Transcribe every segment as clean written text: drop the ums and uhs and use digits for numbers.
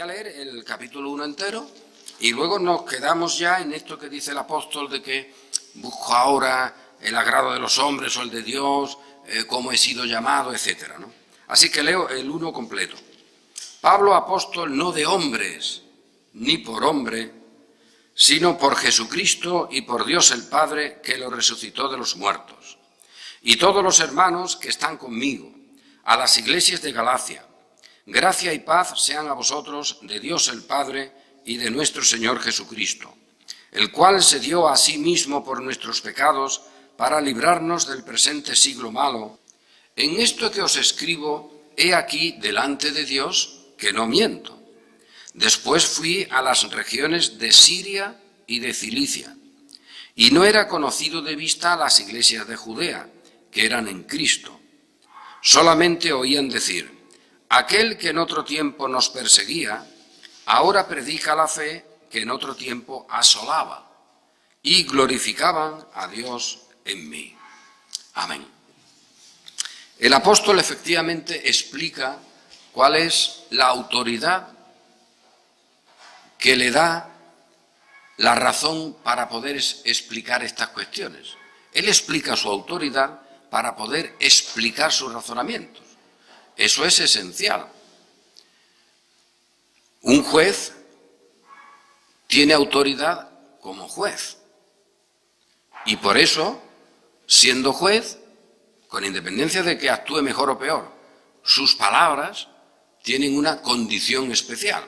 a leer el capítulo 1 entero y luego nos quedamos ya en esto que dice el apóstol de que busco ahora el agrado de los hombres o el de Dios, cómo he sido llamado, etcétera, ¿no? Así que leo el 1 completo. Pablo, apóstol, no de hombres, ni por hombre, sino por Jesucristo y por Dios el Padre, que lo resucitó de los muertos. Y todos los hermanos que están conmigo, a las iglesias de Galacia, gracia y paz sean a vosotros de Dios el Padre y de nuestro Señor Jesucristo, el cual se dio a sí mismo por nuestros pecados para librarnos del presente siglo malo. En esto que os escribo, he aquí delante de Dios que no miento. Después fui a las regiones de Siria y de Cilicia, y no era conocido de vista a las iglesias de Judea, que eran en Cristo. Solamente oían decir: aquel que en otro tiempo nos perseguía, ahora predica la fe que en otro tiempo asolaba, y glorificaban a Dios en mí. Amén. El apóstol efectivamente explica cuál es la autoridad que le da la razón para poder explicar estas cuestiones. Él explica su autoridad para poder explicar sus razonamientos. Eso es esencial. Un juez tiene autoridad como juez. Y por eso, siendo juez, con independencia de que actúe mejor o peor, sus palabras tienen una condición especial.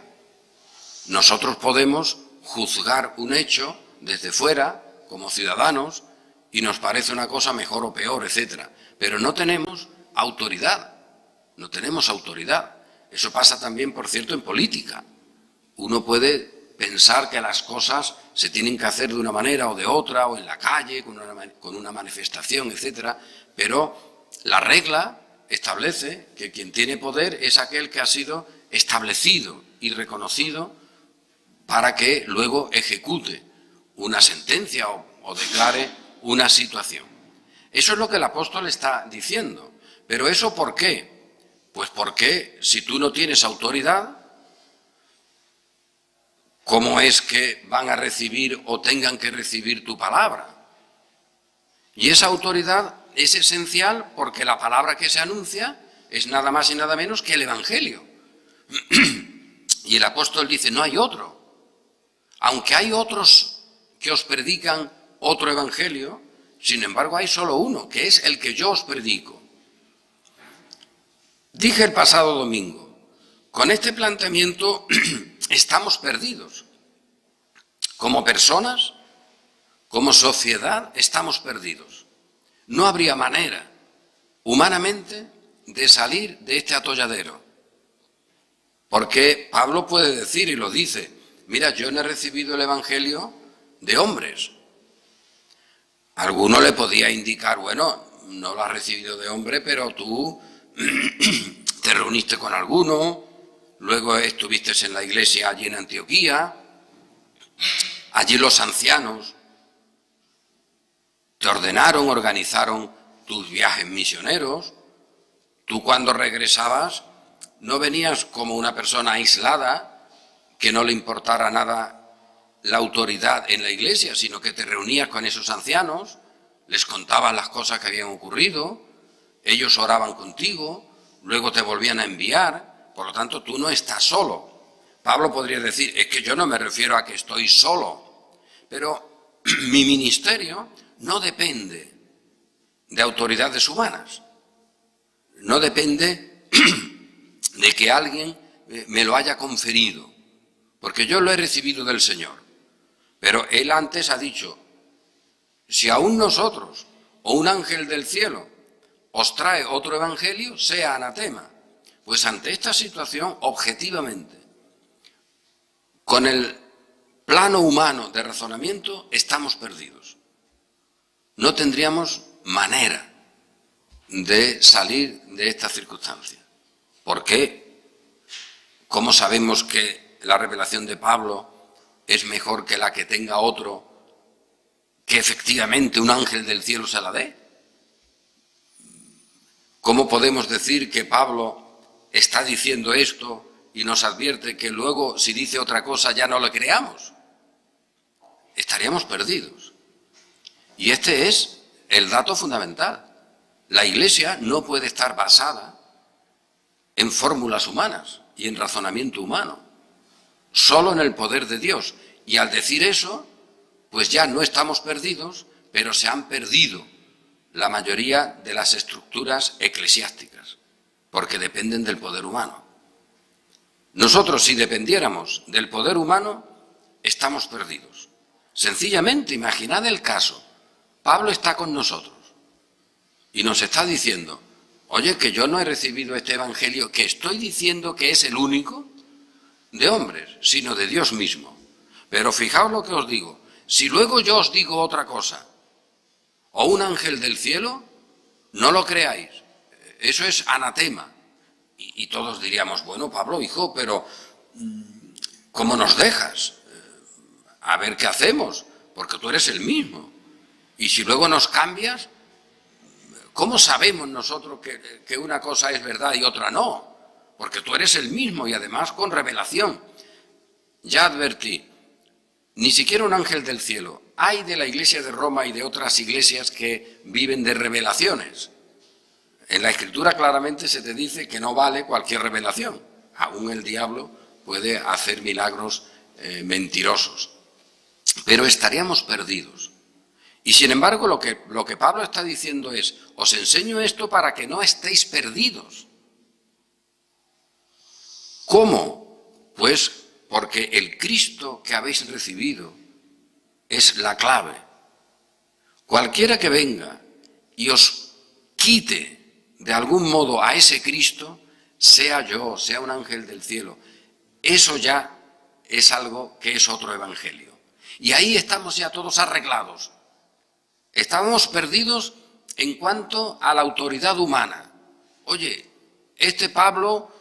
Nosotros podemos juzgar un hecho desde fuera, como ciudadanos, y nos parece una cosa mejor o peor, etcétera. Pero no tenemos autoridad, no tenemos autoridad. Eso pasa también, por cierto, en política. Uno puede pensar que las cosas se tienen que hacer de una manera o de otra, o en la calle, con una manifestación, etcétera, pero la regla establece que quien tiene poder es aquel que ha sido establecido y reconocido para que luego ejecute una sentencia o declare una situación. Eso es lo que el apóstol está diciendo. ¿Pero eso por qué? Pues porque si tú no tienes autoridad, ¿cómo es que van a recibir o tengan que recibir tu palabra? Y esa autoridad es esencial porque la palabra que se anuncia es nada más y nada menos que el Evangelio. Y el apóstol dice, no hay otro. Aunque hay otros que os predican otro evangelio, sin embargo hay solo uno, que es el que yo os predico. Dije el pasado domingo, con este planteamiento estamos perdidos. Como personas, como sociedad, estamos perdidos. No habría manera, humanamente, de salir de este atolladero. Porque Pablo puede decir, y lo dice, mira, yo no he recibido el evangelio de hombres. Alguno le podía indicar, bueno, no lo has recibido de hombre, pero tú te reuniste con alguno, luego estuviste en la iglesia allí en Antioquía, allí los ancianos te ordenaron, organizaron tus viajes misioneros, tú cuando regresabas no venías como una persona aislada que no le importara nada la autoridad en la iglesia, sino que te reunías con esos ancianos, les contabas las cosas que habían ocurrido, ellos oraban contigo, luego te volvían a enviar, por lo tanto tú no estás solo. Pablo podría decir, es que yo no me refiero a que estoy solo, pero mi ministerio no depende de autoridades humanas, no depende de que alguien me lo haya conferido, porque yo lo he recibido del Señor. Pero él antes ha dicho, si aún nosotros o un ángel del cielo os trae otro evangelio, sea anatema. Pues ante esta situación, objetivamente, con el plano humano de razonamiento, estamos perdidos. No tendríamos manera de salir de esta circunstancia. ¿Por qué? ¿Cómo sabemos que la revelación de Pablo es mejor que la que tenga otro, que efectivamente un ángel del cielo se la dé? ¿Cómo podemos decir que Pablo está diciendo esto y nos advierte que luego si dice otra cosa ya no le creamos, estaríamos perdidos. Y este es el dato fundamental. La Iglesia no puede estar basada en fórmulas humanas y en razonamiento humano, solo en el poder de Dios. Y al decir eso, pues ya no estamos perdidos, pero se han perdido la mayoría de las estructuras eclesiásticas, porque dependen del poder humano. Nosotros, si dependiéramos del poder humano, estamos perdidos. Sencillamente, imaginad el caso. Pablo está con nosotros y nos está diciendo, oye, que yo no he recibido este evangelio, que estoy diciendo que es el único de hombres, sino de Dios mismo. Pero fijaos lo que os digo, si luego yo os digo otra cosa, o un ángel del cielo, no lo creáis. Eso es anatema. Y todos diríamos, bueno, Pablo, hijo, pero ¿cómo nos dejas? A ver qué hacemos, porque tú eres el mismo. Y si luego nos cambias, ¿cómo sabemos nosotros que una cosa es verdad y otra no? Porque tú eres el mismo y además con revelación. Ya advertí, ni siquiera un ángel del cielo. Hay de la Iglesia de Roma y de otras iglesias que viven de revelaciones. En la Escritura claramente se te dice que no vale cualquier revelación. Aún el diablo puede hacer milagros mentirosos. Pero estaríamos perdidos. Y sin embargo lo que Pablo está diciendo es, os enseño esto para que no estéis perdidos. ¿Cómo? Pues porque el Cristo que habéis recibido es la clave. Cualquiera que venga y os quite de algún modo a ese Cristo, sea yo, sea un ángel del cielo, eso ya es algo que es otro evangelio. Y ahí estamos ya todos arreglados. Estábamos perdidos en cuanto a la autoridad humana. Oye, este Pablo,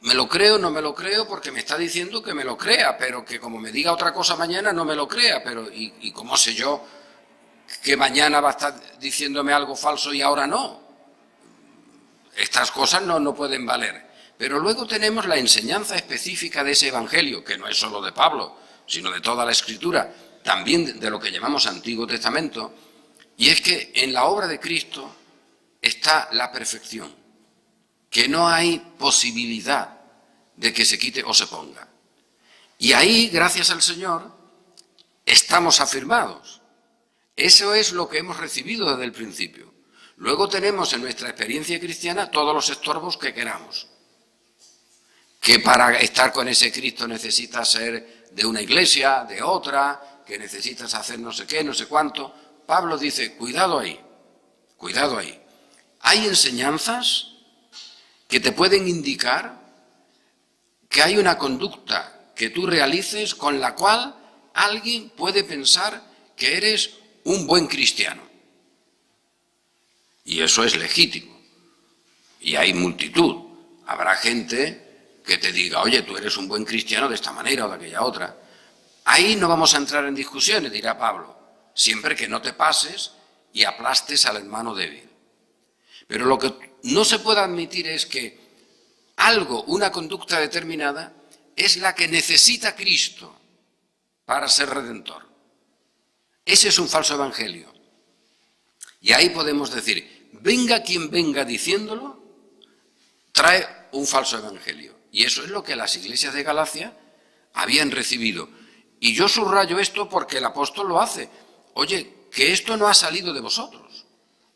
¿me lo creo o no me lo creo? Porque me está diciendo que me lo crea, pero que como me diga otra cosa mañana no me lo crea. Pero ¿y cómo sé yo que mañana va a estar diciéndome algo falso y ahora no? Estas cosas no pueden valer. Pero luego tenemos la enseñanza específica de ese evangelio, que no es solo de Pablo, sino de toda la Escritura, también de lo que llamamos Antiguo Testamento, y es que en la obra de Cristo está la perfección, que no hay posibilidad de que se quite o se ponga. Y ahí, gracias al Señor, estamos afirmados. Eso es lo que hemos recibido desde el principio. Luego tenemos en nuestra experiencia cristiana todos los estorbos que queramos. Que para estar con ese Cristo necesitas ser de una iglesia, de otra, que necesitas hacer no sé qué, no sé cuánto. Pablo dice, cuidado ahí, cuidado ahí. Hay enseñanzas que te pueden indicar que hay una conducta que tú realices con la cual alguien puede pensar que eres un buen cristiano. Y eso es legítimo. Y hay multitud. Habrá gente que te diga, oye, tú eres un buen cristiano de esta manera o de aquella otra. Ahí no vamos a entrar en discusiones, dirá Pablo, siempre que no te pases y aplastes al hermano débil. Pero lo que no se puede admitir es que algo, una conducta determinada, es la que necesita Cristo para ser redentor. Ese es un falso evangelio. Y ahí podemos decir, venga quien venga diciéndolo, trae un falso evangelio. Y eso es lo que las iglesias de Galacia habían recibido. Y yo subrayo esto porque el apóstol lo hace. Oye, que esto no ha salido de vosotros.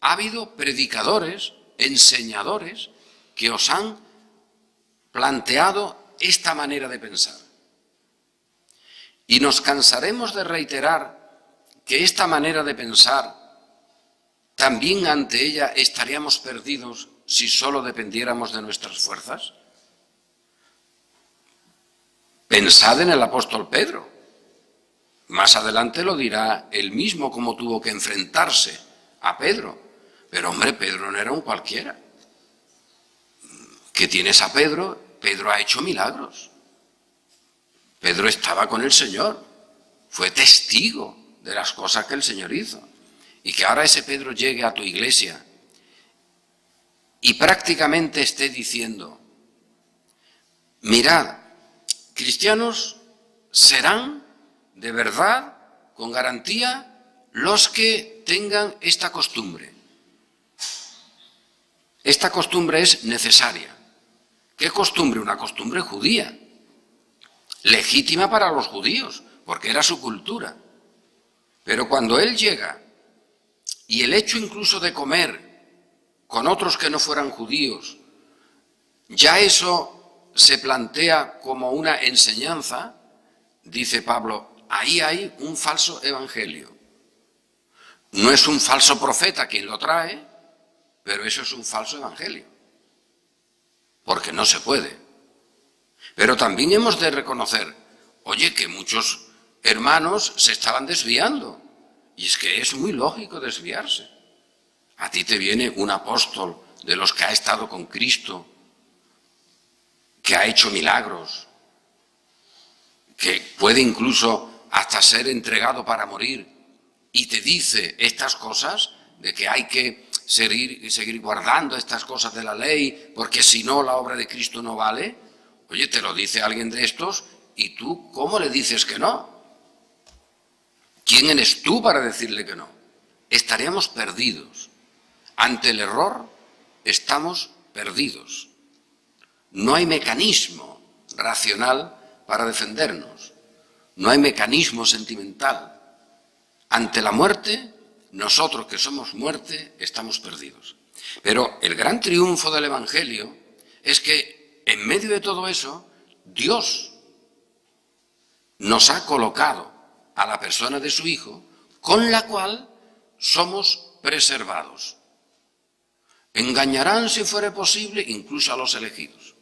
Ha habido predicadores, enseñadores, que os han planteado esta manera de pensar. Y nos cansaremos de reiterar que esta manera de pensar, también ante ella estaríamos perdidos si solo dependiéramos de nuestras fuerzas. Pensad en el apóstol Pedro. Más adelante lo dirá él mismo cómo tuvo que enfrentarse a Pedro. Pero hombre, Pedro no era un cualquiera. ¿Qué tienes a Pedro? Pedro ha hecho milagros. Pedro estaba con el Señor. Fue testigo de las cosas que el Señor hizo. Y que ahora ese Pedro llegue a tu iglesia y prácticamente esté diciendo, Mirad, cristianos serán de verdad, con garantía, los que tengan esta costumbre. Esta costumbre es necesaria. ¿Qué costumbre? Una costumbre judía, legítima para los judíos, porque era su cultura. Pero cuando él llega, y el hecho incluso de comer con otros que no fueran judíos, ya eso se plantea como una enseñanza, dice Pablo, ahí hay un falso evangelio. No es un falso profeta quien lo trae, pero eso es un falso evangelio, porque no se puede. Pero también hemos de reconocer, oye, que muchos hermanos se estaban desviando, y es que es muy lógico desviarse. A ti te viene un apóstol de los que ha estado con Cristo, que ha hecho milagros, que puede incluso hasta ser entregado para morir, y te dice estas cosas de que hay que seguir guardando estas cosas de la ley, porque si no la obra de Cristo no vale. Oye, te lo dice alguien de estos, y tú, ¿cómo le dices que no? ¿Quién eres tú para decirle que no? Estaríamos perdidos. Ante el error estamos perdidos. No hay mecanismo racional para defendernos. No hay mecanismo sentimental. Ante la muerte, nosotros que somos muerte, estamos perdidos. Pero el gran triunfo del Evangelio es que en medio de todo eso, Dios nos ha colocado a la persona de su Hijo, con la cual somos preservados. Engañarán, si fuere posible, incluso a los elegidos.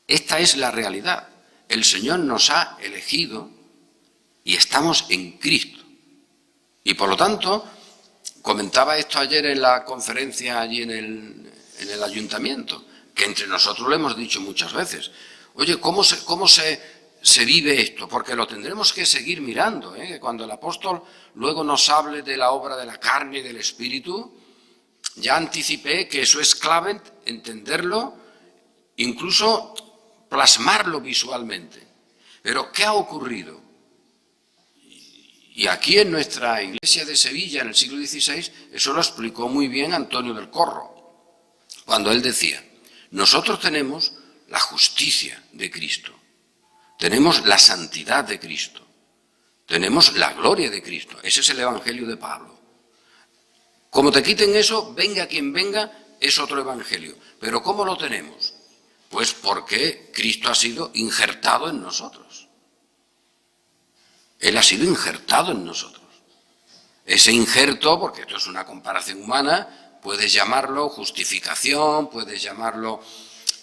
Esta es la realidad. El Señor nos ha elegido y estamos en Cristo. Y por lo tanto, comentaba esto ayer en la conferencia allí en el ayuntamiento, que entre nosotros lo hemos dicho muchas veces. Oye, ¿cómo se vive esto? Porque lo tendremos que seguir mirando, ¿eh? Cuando el apóstol luego nos hable de la obra de la carne y del Espíritu, ya anticipé que eso es clave, entenderlo, incluso plasmarlo visualmente. Pero, ¿qué ha ocurrido? Y aquí en nuestra iglesia de Sevilla, en el siglo XVI, eso lo explicó muy bien Antonio del Corro, cuando él decía, nosotros tenemos la justicia de Cristo, tenemos la santidad de Cristo, tenemos la gloria de Cristo. Ese es el Evangelio de Pablo. Como te quiten eso, venga quien venga, es otro evangelio. ¿Pero cómo lo tenemos? Pues porque Cristo ha sido injertado en nosotros. Él ha sido injertado en nosotros. Ese injerto, porque esto es una comparación humana, puedes llamarlo justificación, puedes llamarlo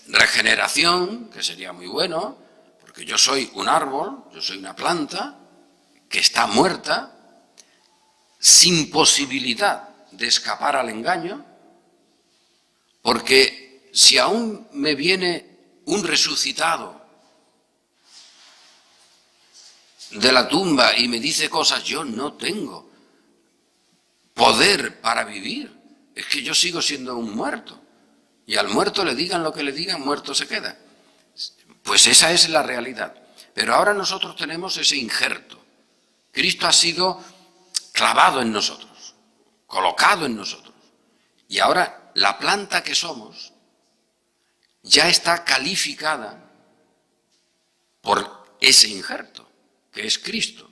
regeneración, que sería muy bueno, porque yo soy un árbol, yo soy una planta que está muerta, sin posibilidad de escapar al engaño, porque si aún me viene un resucitado de la tumba y me dice cosas, yo no tengo poder para vivir, es que yo sigo siendo un muerto, y al muerto le digan lo que le digan, muerto se queda. Pues esa es la realidad. Pero ahora nosotros tenemos ese injerto. Cristo ha sido clavado en nosotros, colocado en nosotros. Y ahora la planta que somos ya está calificada por ese injerto, que es Cristo.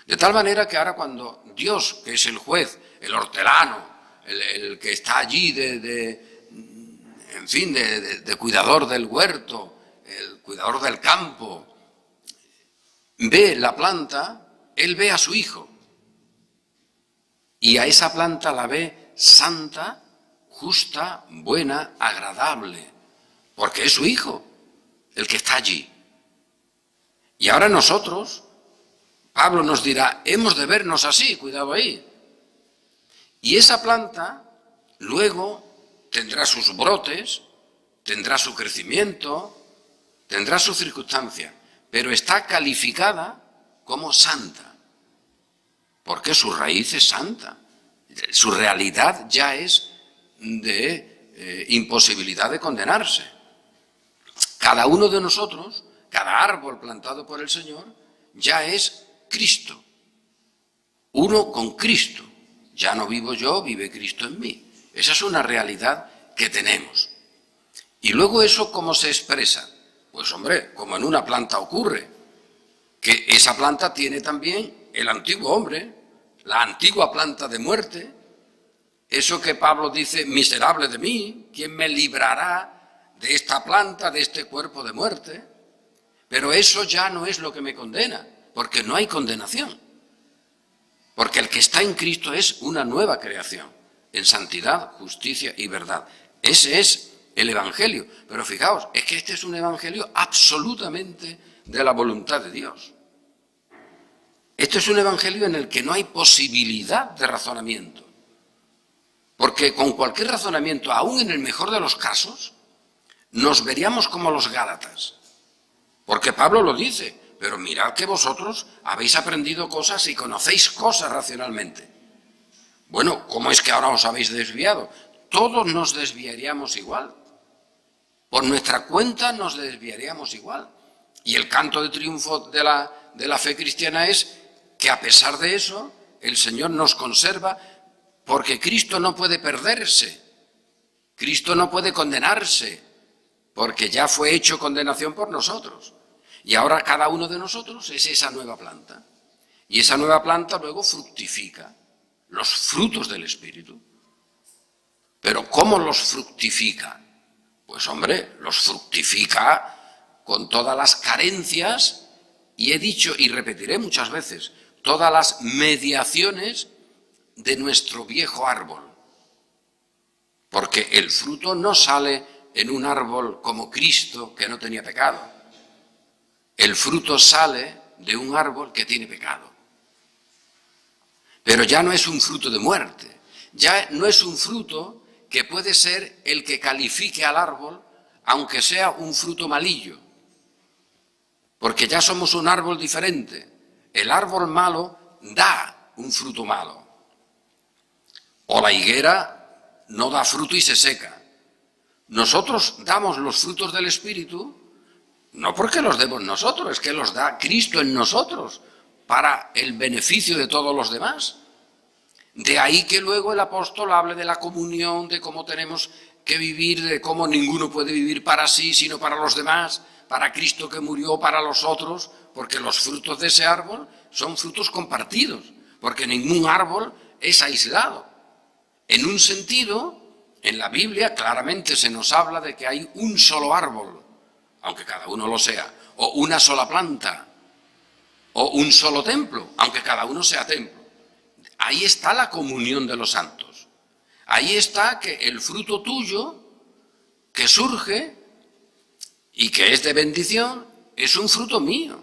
De tal manera que ahora cuando Dios, que es el juez, el hortelano, el que está allí de cuidador del huerto, el cuidador del campo, ve la planta, él ve a su Hijo. Y a esa planta la ve santa, justa, buena, agradable, porque es su Hijo el que está allí. Y ahora nosotros, Pablo nos dirá, hemos de vernos así, cuidado ahí. Y esa planta luego tendrá sus brotes, tendrá su crecimiento, tendrá su circunstancia, pero está calificada como santa. Porque su raíz es santa, su realidad ya es de imposibilidad de condenarse. Cada uno de nosotros, cada árbol plantado por el Señor, ya es Cristo. Uno con Cristo. Ya no vivo yo, vive Cristo en mí. Esa es una realidad que tenemos. Y luego eso, ¿cómo se expresa? Pues hombre, como en una planta ocurre, que esa planta tiene también el antiguo hombre, la antigua planta de muerte, eso que Pablo dice, miserable de mí, ¿quién me librará de esta planta, de este cuerpo de muerte? Pero eso ya no es lo que me condena, porque no hay condenación. Porque el que está en Cristo es una nueva creación, en santidad, justicia y verdad. Ese es el Evangelio. Pero fijaos, es que este es un Evangelio absolutamente de la voluntad de Dios. Este es un Evangelio en el que no hay posibilidad de razonamiento. Porque con cualquier razonamiento, aún en el mejor de los casos, nos veríamos como los Gálatas. Porque Pablo lo dice, pero mirad que vosotros habéis aprendido cosas y conocéis cosas racionalmente. Bueno, ¿cómo es que ahora os habéis desviado? Todos nos desviaríamos igual. Por nuestra cuenta nos desviaríamos igual. Y el canto de triunfo de la fe cristiana es que a pesar de eso, el Señor nos conserva porque Cristo no puede perderse. Cristo no puede condenarse porque ya fue hecho condenación por nosotros. Y ahora cada uno de nosotros es esa nueva planta. Y esa nueva planta luego fructifica los frutos del Espíritu. ¿Pero cómo los fructifica? Pues hombre, los fructifica con todas las carencias, y he dicho y repetiré muchas veces, todas las mediaciones de nuestro viejo árbol. Porque el fruto no sale en un árbol como Cristo que no tenía pecado. El fruto sale de un árbol que tiene pecado. Pero ya no es un fruto de muerte, ya no es un fruto que puede ser el que califique al árbol, aunque sea un fruto malillo. Porque ya somos un árbol diferente. El árbol malo da un fruto malo. O la higuera no da fruto y se seca. Nosotros damos los frutos del Espíritu, no porque los demos nosotros, es que los da Cristo en nosotros, para el beneficio de todos los demás. De ahí que luego el apóstol hable de la comunión, de cómo tenemos que vivir, de cómo ninguno puede vivir para sí, sino para los demás, para Cristo que murió para los otros, porque los frutos de ese árbol son frutos compartidos, porque ningún árbol es aislado. En un sentido, en la Biblia claramente se nos habla de que hay un solo árbol, aunque cada uno lo sea, o una sola planta, o un solo templo, aunque cada uno sea templo. Ahí está la comunión de los santos. Ahí está que el fruto tuyo, que surge y que es de bendición, es un fruto mío.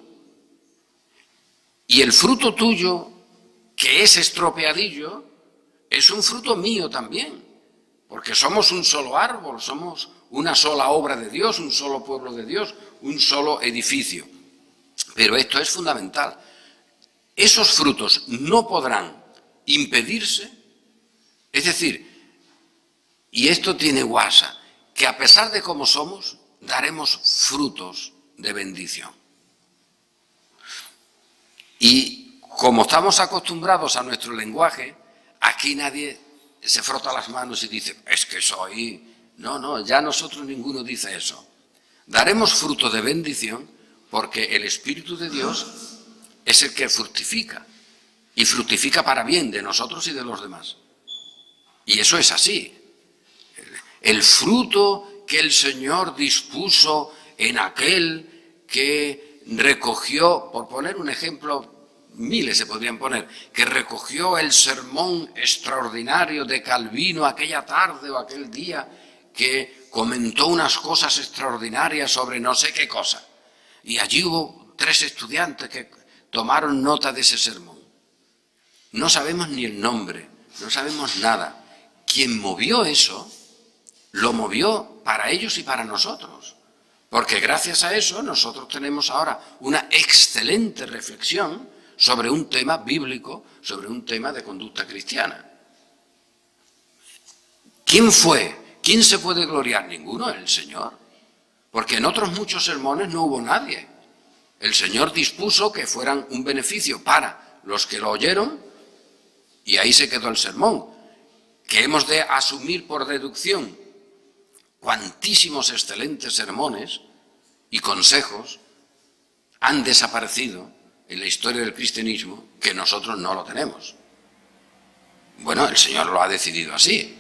Y el fruto tuyo, que es estropeadillo, es un fruto mío también. Porque somos un solo árbol, somos una sola obra de Dios, un solo pueblo de Dios, un solo edificio. Pero esto es fundamental. Esos frutos no podrán impedirse, es decir, y esto tiene guasa, que a pesar de cómo somos, daremos frutos de bendición. Y como estamos acostumbrados a nuestro lenguaje, aquí nadie se frota las manos y dice, es que soy... No, ya nosotros ninguno dice eso. Daremos fruto de bendición porque el Espíritu de Dios es el que fructifica. Y fructifica para bien de nosotros y de los demás. Y eso es así. El fruto que el Señor dispuso en aquel que recogió, por poner un ejemplo, miles se podrían poner, que recogió el sermón extraordinario de Calvino aquella tarde o aquel día, que comentó unas cosas extraordinarias sobre no sé qué cosa. Y allí hubo 3 estudiantes que tomaron nota de ese sermón. No sabemos ni el nombre, no sabemos nada. Quien movió eso, lo movió para ellos y para nosotros. Porque gracias a eso nosotros tenemos ahora una excelente reflexión sobre un tema bíblico, sobre un tema de conducta cristiana. ¿Quién fue? ¿Quién se puede gloriar? Ninguno, el Señor. porque en otros muchos sermones no hubo nadie. El Señor dispuso que fueran un beneficio para los que lo oyeron y ahí se quedó el sermón. Que hemos de asumir por deducción cuantísimos excelentes sermones y consejos han desaparecido en la historia del cristianismo que nosotros no lo tenemos. Bueno, el Señor lo ha decidido así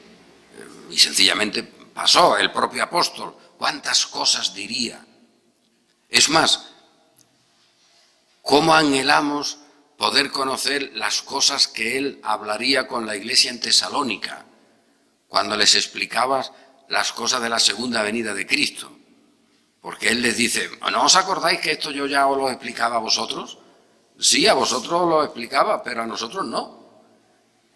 y sencillamente pasó. El propio apóstol, ¿cuántas cosas diría? Es más, ¿cómo anhelamos poder conocer las cosas que él hablaría con la iglesia en Tesalónica cuando les explicaba las cosas de la segunda venida de Cristo? Porque él les dice, ¿no os acordáis que esto yo ya os lo explicaba a vosotros? Sí, a vosotros lo explicaba, pero a nosotros no.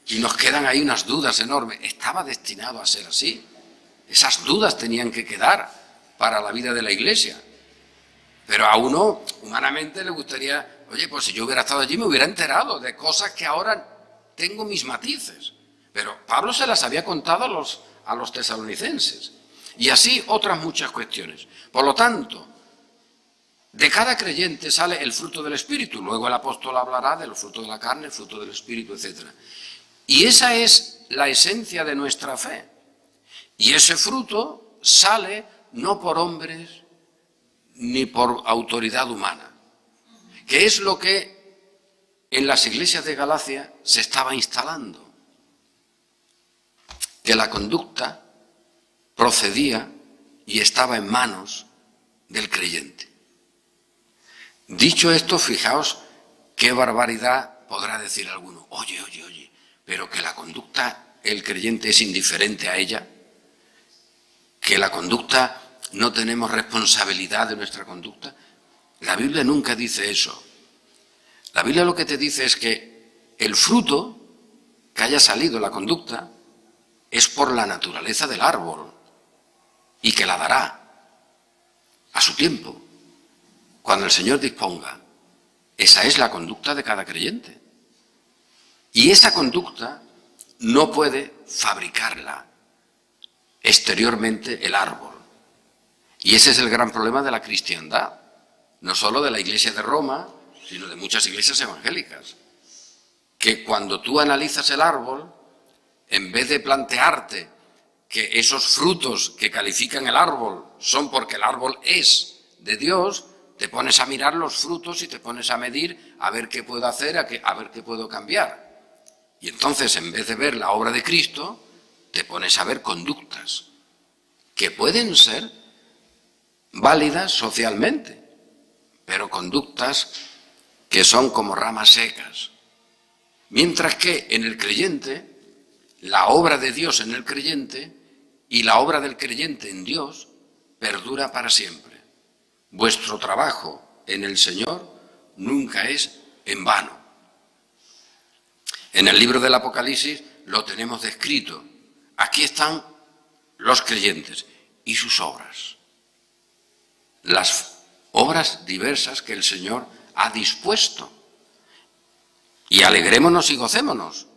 Y nos quedan ahí unas dudas enormes. Estaba destinado a ser así. Esas dudas tenían que quedar para la vida de la iglesia. Pero a uno, humanamente, le gustaría, oye, pues si yo hubiera estado allí me hubiera enterado de cosas que ahora tengo mis matices. Pero Pablo se las había contado a los tesalonicenses. Y así otras muchas cuestiones. Por lo tanto, de cada creyente sale el fruto del Espíritu. Luego el apóstol hablará del fruto de la carne, el fruto del Espíritu, etc. Y esa es la esencia de nuestra fe. Y ese fruto sale no por hombres ni por autoridad humana, que es lo que en las iglesias de Galacia se estaba instalando. Que la conducta procedía y estaba en manos del creyente. Dicho esto, fijaos qué barbaridad podrá decir alguno. Oye, pero que la conducta, el creyente es indiferente a ella, que la conducta no tenemos responsabilidad de nuestra conducta. La Biblia nunca dice eso. La Biblia lo que te dice es que el fruto que haya salido la conducta es por la naturaleza del árbol y que la dará a su tiempo, cuando el Señor disponga. Esa es la conducta de cada creyente. Y esa conducta no puede fabricarla exteriormente el árbol. Y ese es el gran problema de la cristiandad, no solo de la Iglesia de Roma, sino de muchas iglesias evangélicas, que cuando tú analizas el árbol, en vez de plantearte que esos frutos que califican el árbol son porque el árbol es de Dios, te pones a mirar los frutos y te pones a medir a ver qué puedo hacer, a ver qué puedo cambiar. Y entonces, en vez de ver la obra de Cristo, te pones a ver conductas que pueden ser válidas socialmente, pero conductas que son como ramas secas. Mientras que en el creyente, la obra de Dios en el creyente y la obra del creyente en Dios perdura para siempre. Vuestro trabajo en el Señor nunca es en vano. En el libro del Apocalipsis lo tenemos descrito. Aquí están los creyentes y sus obras. Las obras diversas que el Señor ha dispuesto. Y alegrémonos y gocémonos,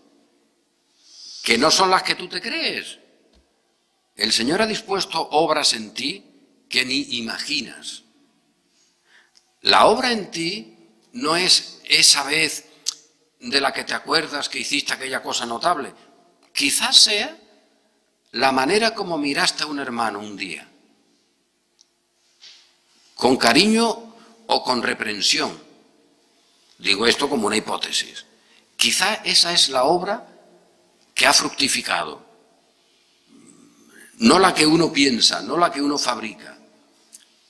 que no son las que tú te crees. El Señor ha dispuesto obras en ti que ni imaginas. La obra en ti no es esa vez de la que te acuerdas que hiciste aquella cosa notable. Quizás sea la manera como miraste a un hermano un día, con cariño o con reprensión. Digo esto como una hipótesis. Quizá esa es la obra que ha fructificado. No la que uno piensa, no la que uno fabrica.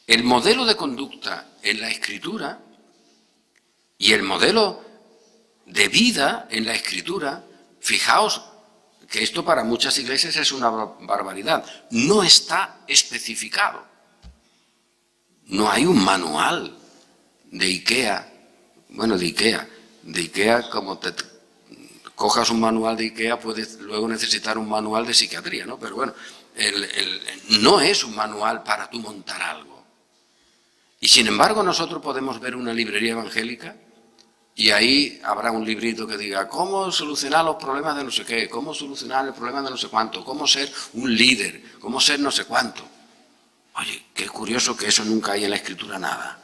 El modelo de conducta en la Escritura y el modelo de vida en la Escritura, fijaos que esto para muchas iglesias es una barbaridad, no está especificado. No hay un manual de IKEA, como te cojas un manual de IKEA, puedes luego necesitar un manual de psiquiatría, ¿no? Pero bueno, no es un manual para tú montar algo. Y sin embargo nosotros podemos ver una librería evangélica y ahí habrá un librito que diga cómo solucionar los problemas de no sé qué, cómo solucionar el problema de no sé cuánto, cómo ser un líder, cómo ser no sé cuánto. Oye, qué curioso que eso nunca hay en la Escritura nada.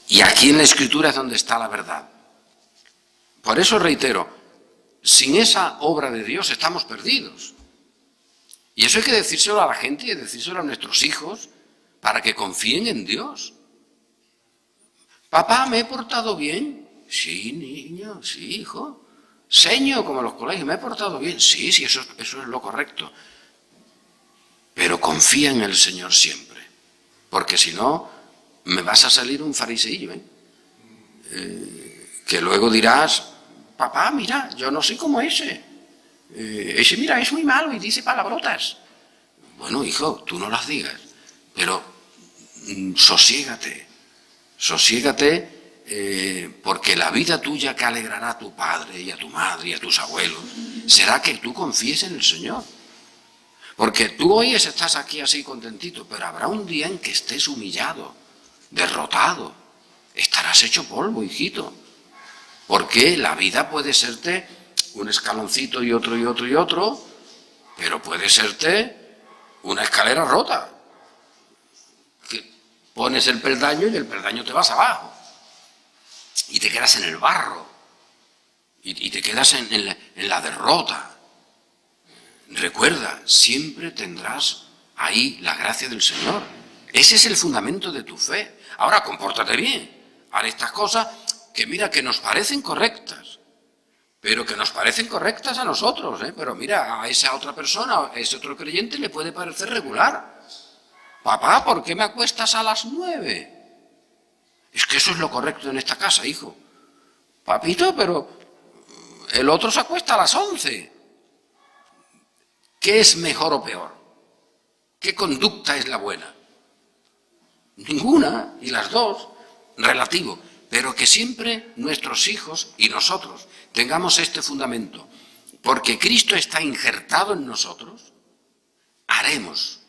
Y aquí en la Escritura es donde está la verdad. Por eso reitero, sin esa obra de Dios estamos perdidos. Y eso hay que decírselo a la gente y decírselo a nuestros hijos para que confíen en Dios. Papá, ¿me he portado bien? Sí, niño, sí, hijo. Seño, como en los colegios, ¿me he portado bien? Sí, sí, eso es lo correcto. Pero confía en el Señor siempre, porque si no, me vas a salir un fariseillo, que luego dirás, papá, mira, yo no soy como ese. Ese, mira, es muy malo y dice palabrotas. Bueno, hijo, tú no las digas, pero sosiégate, porque la vida tuya que alegrará a tu padre y a tu madre y a tus abuelos será que tú confíes en el Señor. Porque tú hoy estás aquí así contentito, pero habrá un día en que estés humillado, derrotado, estarás hecho polvo, hijito. Porque la vida puede serte un escaloncito y otro y otro y otro, pero puede serte una escalera rota. Que pones el peldaño y el peldaño te vas abajo. Y te quedas en el barro. Y te quedas en la derrota. Recuerda, siempre tendrás ahí la gracia del Señor. Ese es el fundamento de tu fe. Ahora, compórtate bien. Haz estas cosas que mira, que nos parecen correctas. Pero que nos parecen correctas a nosotros, Pero mira, a esa otra persona, a ese otro creyente le puede parecer regular. Papá, ¿por qué me acuestas a las 9? Es que eso es lo correcto en esta casa, hijo. Papito, pero el otro se acuesta a las 11. ¿Qué es mejor o peor? ¿Qué conducta es la buena? Ninguna, y las dos, relativo. Pero que siempre nuestros hijos y nosotros tengamos este fundamento. Porque Cristo está injertado en nosotros, haremos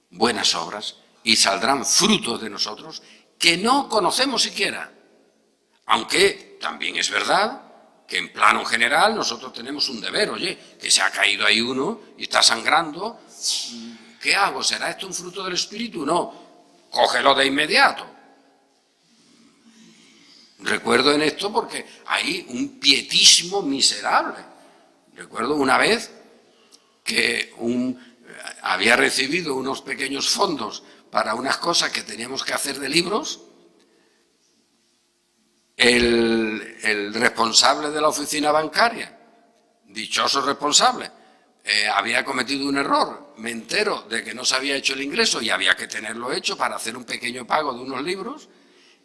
buenas obras y saldrán frutos de nosotros que no conocemos siquiera. Aunque también es verdad que en plano general nosotros tenemos un deber, oye, que se ha caído ahí uno y está sangrando, ¿qué hago? ¿Será esto un fruto del Espíritu? No, cógelo de inmediato. Recuerdo en esto porque hay un pietismo miserable. Recuerdo una vez que había recibido unos pequeños fondos para unas cosas que teníamos que hacer de libros. El responsable de la oficina bancaria, dichoso responsable, había cometido un error. Me entero de que no se había hecho el ingreso y había que tenerlo hecho para hacer un pequeño pago de unos libros.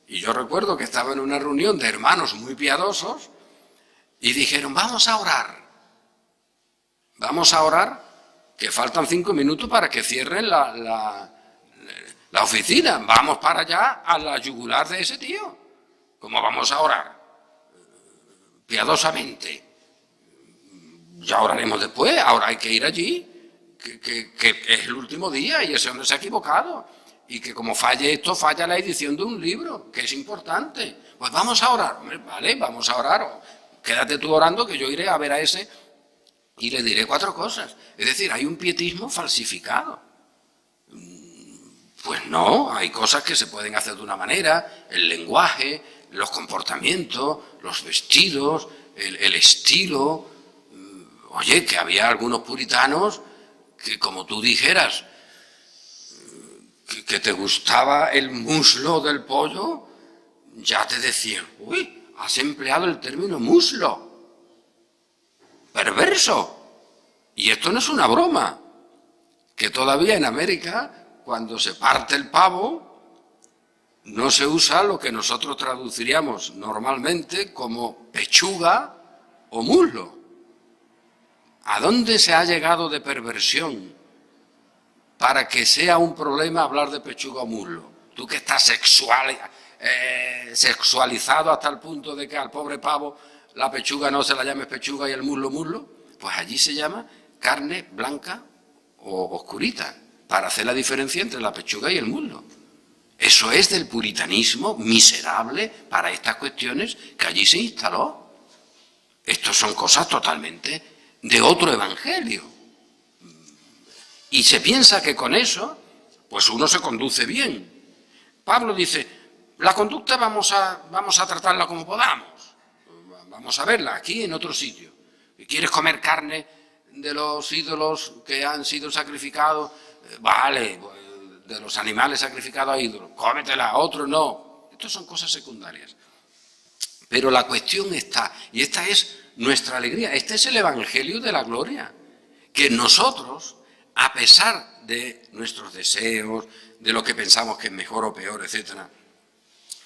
Y yo recuerdo que estaba en una reunión de hermanos muy piadosos y dijeron, vamos a orar, que faltan 5 minutos para que cierren la oficina. Vamos para allá a la yugular de ese tío. ¿Cómo vamos a orar? Piadosamente. Ya oraremos después, ahora hay que ir allí, que es el último día y ese hombre se ha equivocado. Y que como falle esto, falla la edición de un libro, que es importante. Pues vamos a orar. Vale, vamos a orar. Quédate tú orando que yo iré a ver a ese y le diré 4 cosas. Es decir, hay un pietismo falsificado. Pues no, hay cosas que se pueden hacer de una manera, el lenguaje, los comportamientos, los vestidos, el estilo. Oye, que había algunos puritanos que como tú dijeras que te gustaba el muslo del pollo, ya te decían, uy, has empleado el término muslo. Perverso. Y esto no es una broma, que todavía en América, cuando se parte el pavo, no se usa lo que nosotros traduciríamos normalmente como pechuga o muslo. ¿A dónde se ha llegado de perversión para que sea un problema hablar de pechuga o muslo? Tú que estás sexualizado hasta el punto de que al pobre pavo la pechuga no se la llames pechuga y el muslo muslo, pues allí se llama carne blanca o oscurita, para hacer la diferencia entre la pechuga y el muslo. Eso es del puritanismo miserable para estas cuestiones que allí se instaló. Estos son cosas totalmente de otro evangelio. Y se piensa que con eso, pues uno se conduce bien. Pablo dice, la conducta vamos a tratarla como podamos. Vamos a verla aquí en otro sitio. ¿Quieres comer carne de los ídolos que han sido sacrificados? Vale, de los animales sacrificados a ídolos, cómetela, otro no. Estas son cosas secundarias. Pero la cuestión está, y esta es nuestra alegría, este es el Evangelio de la gloria, que nosotros, a pesar de nuestros deseos, de lo que pensamos que es mejor o peor, etcétera,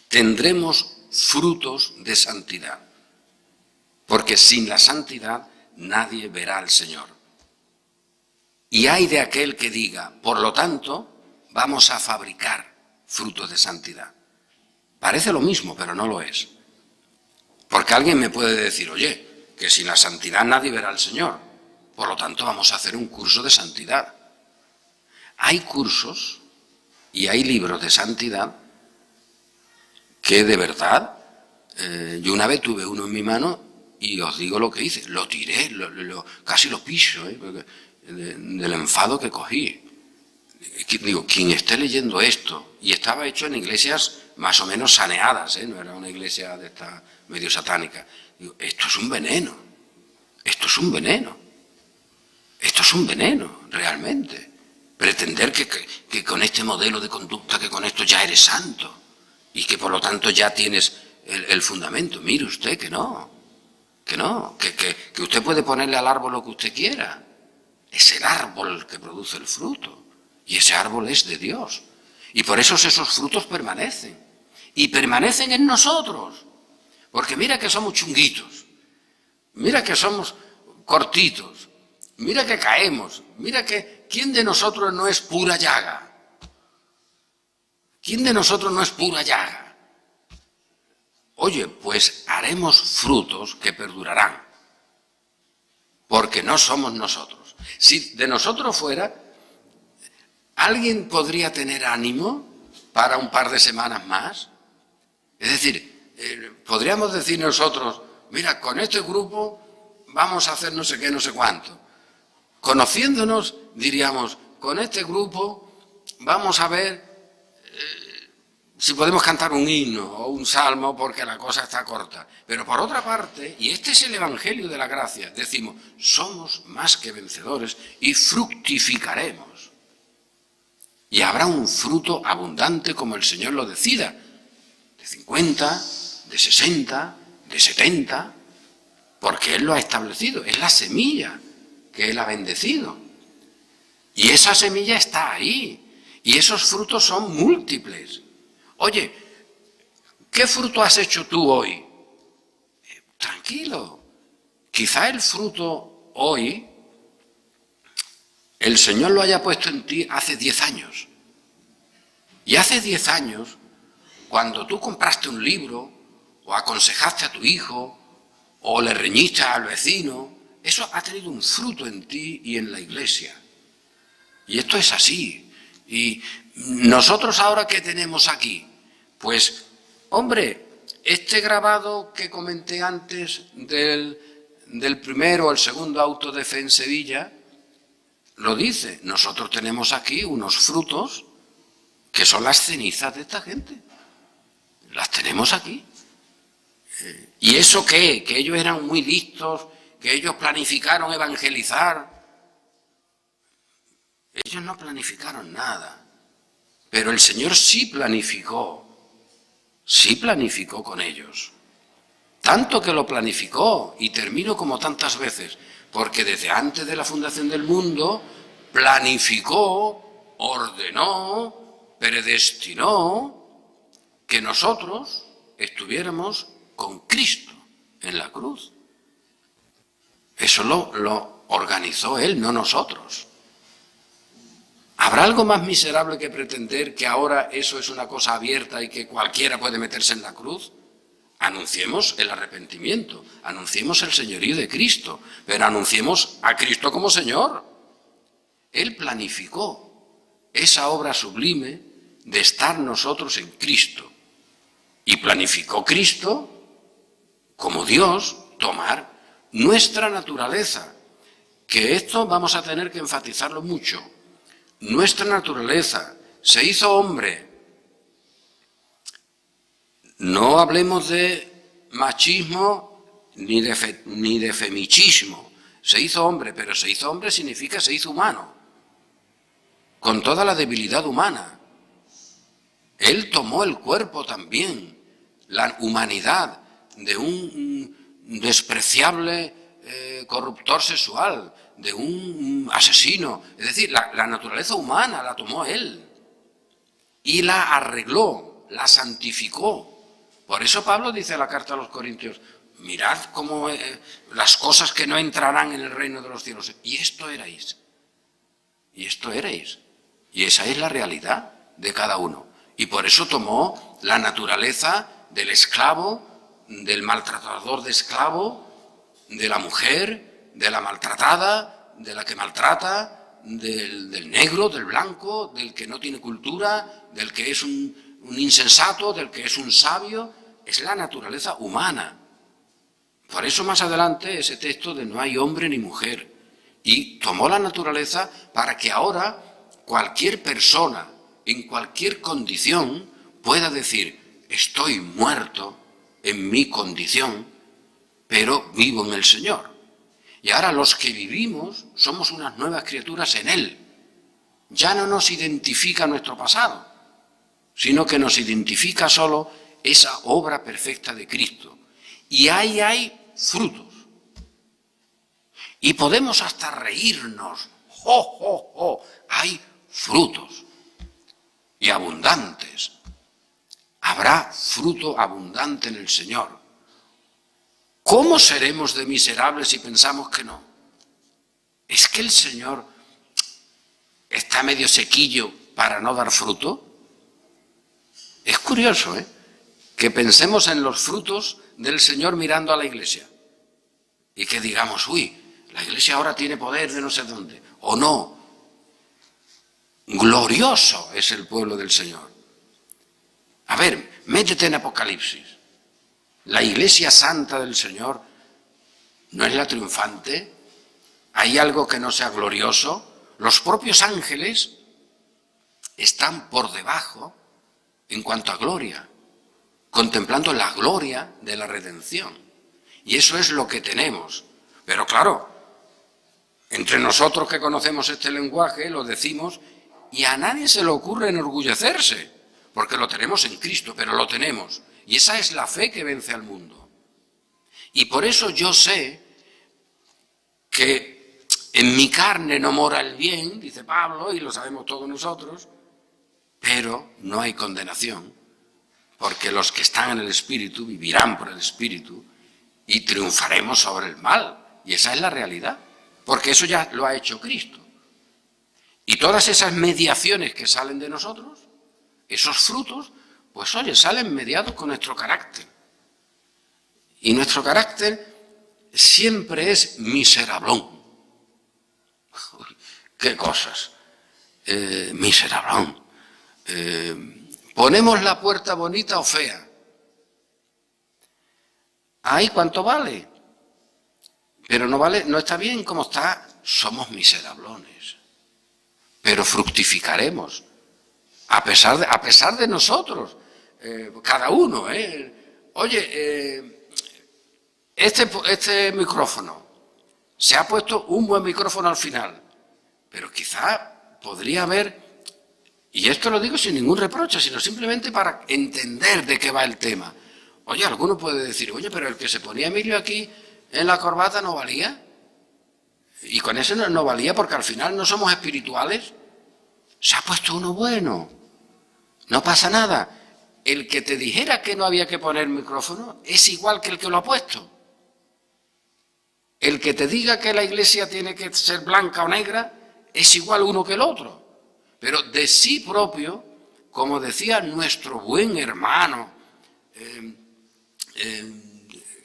tendremos frutos de santidad. Porque sin la santidad nadie verá al Señor. Y hay de aquel que diga, por lo tanto, vamos a fabricar frutos de santidad. Parece lo mismo, pero no lo es. Porque alguien me puede decir, oye, que sin la santidad nadie verá al Señor. Por lo tanto, vamos a hacer un curso de santidad. Hay cursos y hay libros de santidad que de verdad, yo una vez tuve uno en mi mano y os digo lo que hice, lo tiré, casi lo piso, del enfado que cogí. Digo, quien esté leyendo esto, y estaba hecho en iglesias más o menos saneadas, no era una iglesia de esta medio satánica, digo, esto es un veneno, esto es un veneno, esto es un veneno, realmente. Pretender que con este modelo de conducta, que con esto ya eres santo, y que por lo tanto ya tienes el fundamento. Mire usted que no, que usted puede ponerle al árbol lo que usted quiera. Es el árbol que produce el fruto, y ese árbol es de Dios. Y por eso esos frutos permanecen, y permanecen en nosotros. Porque mira que somos chunguitos, mira que somos cortitos, mira que caemos, mira que ¿quién de nosotros no es pura llaga? ¿Quién de nosotros no es pura llaga? Oye, pues haremos frutos que perdurarán, porque no somos nosotros. Si de nosotros fuera, ¿alguien podría tener ánimo para un par de semanas más? Es decir, podríamos decir nosotros, mira, con este grupo vamos a hacer no sé qué, no sé cuánto. Conociéndonos, diríamos, con este grupo vamos a ver si podemos cantar un himno o un salmo porque la cosa está corta. Pero por otra parte, y este es el Evangelio de la gracia, decimos, somos más que vencedores y fructificaremos. Y habrá un fruto abundante como el Señor lo decida, de 50, de 60, de 70, porque Él lo ha establecido, es la semilla que Él ha bendecido. Y esa semilla está ahí, y esos frutos son múltiples. Oye, ¿qué fruto has hecho tú hoy? Tranquilo, quizá el fruto hoy, el Señor lo haya puesto en ti hace 10 años. Y hace 10 años, cuando tú compraste un libro, o aconsejaste a tu hijo, o le reñiste al vecino, eso ha tenido un fruto en ti y en la iglesia. Y esto es así. Y nosotros ahora, ¿qué tenemos aquí? Pues, hombre, este grabado que comenté antes del primero o el segundo auto de fe en Sevilla, lo dice. Nosotros tenemos aquí unos frutos que son las cenizas de esta gente. Las tenemos aquí. ¿Y eso qué? Que ellos eran muy listos, que ellos planificaron evangelizar. Ellos no planificaron nada, pero el Señor sí planificó con ellos. Tanto que lo planificó, y termino como tantas veces, porque desde antes de la fundación del mundo, planificó, ordenó, predestinó que nosotros estuviéramos con Cristo en la cruz. Eso lo organizó Él, no nosotros. ¿Habrá algo más miserable que pretender que ahora eso es una cosa abierta y que cualquiera puede meterse en la cruz? Anunciemos el arrepentimiento, anunciemos el señorío de Cristo, pero anunciemos a Cristo como Señor. Él planificó esa obra sublime de estar nosotros en Cristo. Y planificó Cristo, como Dios, tomar nuestra naturaleza, que esto vamos a tener que enfatizarlo mucho. nuestra naturaleza se hizo hombre. No hablemos de machismo ni de femichismo. Se hizo hombre, pero se hizo hombre significa se hizo humano, con toda la debilidad humana. Él tomó el cuerpo también, la humanidad de un despreciable corruptor sexual, de un asesino. Es decir, la naturaleza humana la tomó él y la arregló, la santificó. Por eso Pablo dice en la carta a los Corintios, mirad cómo las cosas que no entrarán en el reino de los cielos. Y esto erais. Y esto erais. Y esa es la realidad de cada uno. Y por eso tomó la naturaleza del esclavo, del maltratador de esclavo, de la mujer, de la maltratada, de la que maltrata, del negro, del blanco, del que no tiene cultura, del que es un insensato, del que es un sabio. Es la naturaleza humana. Por eso más adelante ese texto de no hay hombre ni mujer. Y tomó la naturaleza para que ahora cualquier persona, en cualquier condición, pueda decir, estoy muerto en mi condición, pero vivo en el Señor. Y ahora los que vivimos somos unas nuevas criaturas en Él. Ya no nos identifica nuestro pasado, sino que nos identifica solo esa obra perfecta de Cristo. Y ahí hay frutos. Y podemos hasta reírnos. ¡Jo, jo, jo! Hay frutos. Y abundantes. Habrá fruto abundante en el Señor. ¿Cómo seremos de miserables si pensamos que no? ¿Es que el Señor está medio sequillo para no dar fruto? Es curioso, que pensemos en los frutos del Señor mirando a la Iglesia y que digamos, uy, la Iglesia ahora tiene poder de no sé dónde, o no. Glorioso es el pueblo del Señor. A ver, métete en Apocalipsis. La Iglesia Santa del Señor no es la triunfante. ¿Hay algo que no sea glorioso? Los propios ángeles están por debajo en cuanto a gloria, contemplando la gloria de la redención. Y eso es lo que tenemos. Pero claro, entre nosotros que conocemos este lenguaje lo decimos y a nadie se le ocurre enorgullecerse, porque lo tenemos en Cristo, pero lo tenemos. Y esa es la fe que vence al mundo. Y por eso yo sé que en mi carne no mora el bien, dice Pablo, y lo sabemos todos nosotros, pero no hay condenación, porque los que están en el Espíritu vivirán por el Espíritu y triunfaremos sobre el mal. Y esa es la realidad, porque eso ya lo ha hecho Cristo. Y todas esas mediaciones que salen de nosotros, esos frutos, pues oye, salen mediados con nuestro carácter. Y nuestro carácter siempre es miserablón. Uy, qué cosas. Miserablón. Ponemos la puerta bonita o fea. Ay, ¿cuánto vale? Pero no vale, no está bien como está. Somos miserablones. Pero fructificaremos. A pesar de nosotros. Cada uno, Oye, este micrófono, se ha puesto un buen micrófono al final, pero quizá podría haber, y esto lo digo sin ningún reproche, sino simplemente para entender de qué va el tema. Oye, alguno puede decir, oye, pero el que se ponía Emilio aquí en la corbata no valía, y con ese no valía porque al final no somos espirituales. Se ha puesto uno bueno, no pasa nada. El que te dijera que no había que poner micrófono es igual que el que lo ha puesto. El que te diga que la iglesia tiene que ser blanca o negra es igual uno que el otro. Pero de sí propio, como decía nuestro buen hermano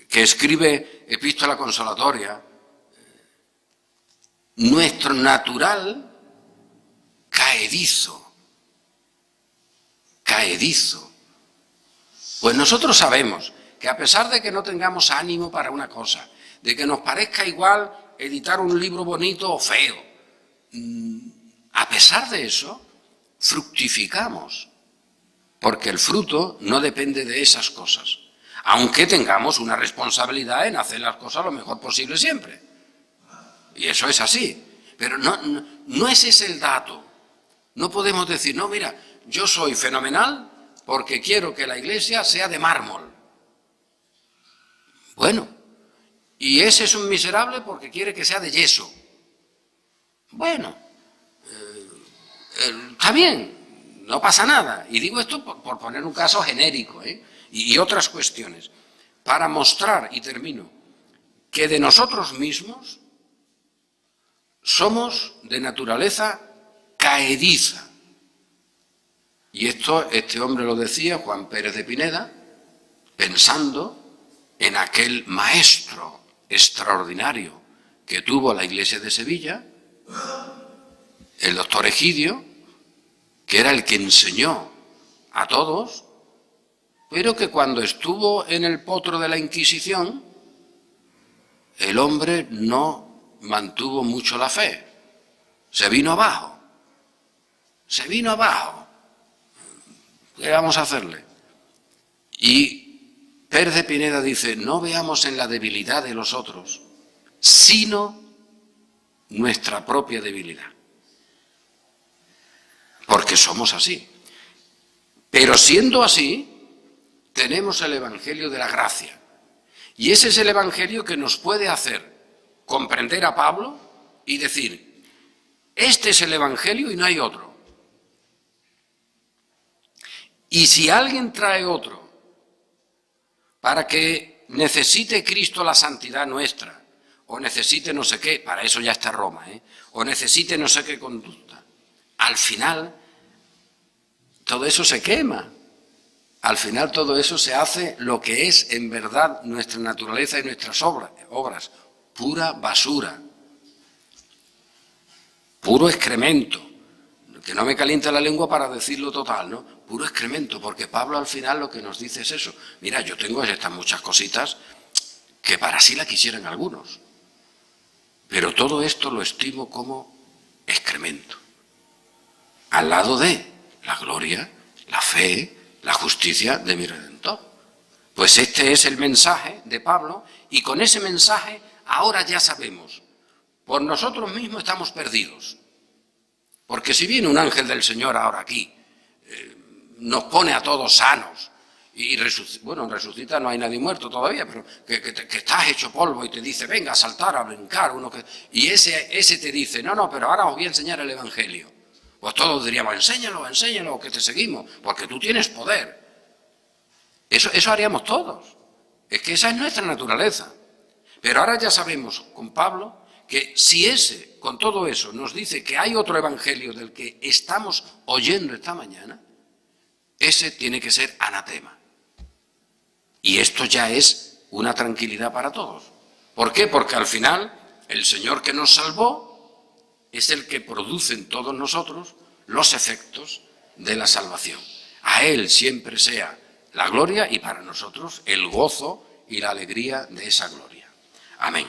que escribe Epístola Consolatoria, nuestro natural caedizo. Pues nosotros sabemos que a pesar de que no tengamos ánimo para una cosa, de que nos parezca igual editar un libro bonito o feo, a pesar de eso, fructificamos, porque el fruto no depende de esas cosas, aunque tengamos una responsabilidad en hacer las cosas lo mejor posible siempre. Y eso es así, pero no ese es el dato. No podemos decir, no, mira, yo soy fenomenal porque quiero que la iglesia sea de mármol. Bueno, y ese es un miserable porque quiere que sea de yeso. Bueno, está bien, no pasa nada. Y digo esto por poner un caso genérico, y otras cuestiones, para mostrar, y termino, que de nosotros mismos somos de naturaleza caediza. Y esto, este hombre lo decía, Juan Pérez de Pineda, pensando en aquel maestro extraordinario que tuvo la Iglesia de Sevilla, el doctor Egidio, que era el que enseñó a todos, pero que cuando estuvo en el potro de la Inquisición, el hombre no mantuvo mucho la fe, se vino abajo. ¿Qué vamos a hacerle? Y Pérez de Pineda dice, no veamos en la debilidad de los otros, sino nuestra propia debilidad. Porque somos así. Pero siendo así, tenemos el Evangelio de la gracia. Y ese es el Evangelio que nos puede hacer comprender a Pablo y decir, este es el Evangelio y no hay otro. Y si alguien trae otro para que necesite Cristo la santidad nuestra, o necesite no sé qué, para eso ya está Roma, o necesite no sé qué conducta, al final todo eso se quema. Al final todo eso se hace lo que es en verdad nuestra naturaleza y nuestras obras, pura basura, puro excremento, que no me calienta la lengua para decirlo total, ¿no? Puro excremento, porque Pablo al final lo que nos dice es eso. Mira, yo tengo estas muchas cositas que para sí la quisieran algunos, pero todo esto lo estimo como excremento, al lado de la gloria, la fe, la justicia de mi Redentor. Pues este es el mensaje de Pablo, y con ese mensaje ahora ya sabemos, por nosotros mismos estamos perdidos. Porque si viene un ángel del Señor ahora aquí, nos pone a todos sanos, y resucita, no hay nadie muerto todavía, pero que estás hecho polvo y te dice, venga a saltar, a brincar, y ese te dice, no, pero ahora os voy a enseñar el Evangelio. Pues todos diríamos, enséñalo, que te seguimos, porque tú tienes poder. Eso haríamos todos. Es que esa es nuestra naturaleza. Pero ahora ya sabemos con Pablo que si ese, con todo eso, nos dice que hay otro evangelio del que estamos oyendo esta mañana, ese tiene que ser anatema. Y esto ya es una tranquilidad para todos. ¿Por qué? Porque al final el Señor que nos salvó es el que produce en todos nosotros los efectos de la salvación. A Él siempre sea la gloria y para nosotros el gozo y la alegría de esa gloria. Amén.